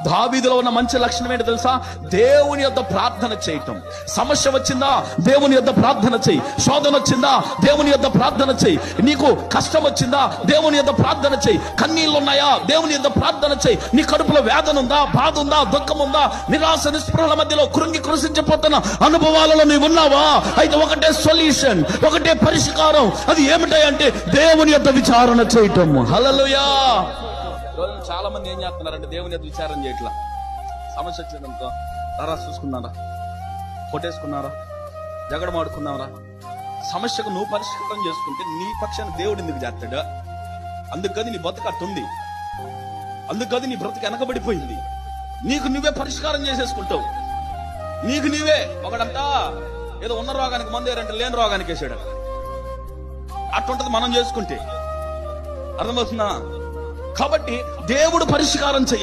దావీదులో ఉన్న మంచి లక్షణం ఏంటో తెలుసా? దేవుని యొద్ద ప్రార్థన చేయటం. సమస్య వచ్చిందా, దేవుని యొద్ద ప్రార్థన చేయి. శోధన వచ్చిందా, దేవుని యొద్ద ప్రార్థన చేయి. నీకు కష్టం వచ్చిందా, దేవుని యొద్ద ప్రార్థన చేయి. కన్నీళ్ళు ఉన్నాయా, దేవుని యొద్ద ప్రార్థన చేయి. నీ కడుపులో వేదన ఉందా, బాధ ఉందా, దుఃఖం ఉందా, నిరాశ నిస్పృహల మధ్యలో కృంగిపోతున్న అనుభవాలలో నీవు ఉన్నావా? అయితే ఒకటే సొల్యూషన్, ఒకటే పరిష్కారం. అది ఏమిటంటే దేవుని యొద్ద విచారణ చేయటం. హల్లెలూయా. చాలా మంది ఏం చేస్తున్నారంటే దేవుని యొద్ద విచారణ చేయట్లా. సమస్య వచ్చిందనుకో, రా చూసుకున్నారా, కొట్టేసుకున్నారా, జగడమాడుకున్నారా. సమస్యకు నువ్వు పరిష్కారం చేసుకుంటే నీ పక్షాన్ని దేవుడు ఎందుకు చేస్తాడు? అందుకని నీ బతుకట్టుంది, అందుకని నీ బ్రతుకు వెనకబడిపోయింది. నీకు నువ్వే పరిష్కారం చేసేసుకుంటావు. నీకు నువ్వే. ఒకడంతా ఏదో ఉన్న రోగానికి మందు ఏరంటే లేని రోగానికి వేసాడు. అట్టుంటది మనం చేసుకుంటే. అర్థమవుతుందా? కాబట్టి దేవుడు పరిష్కారం చెయ్యాలి.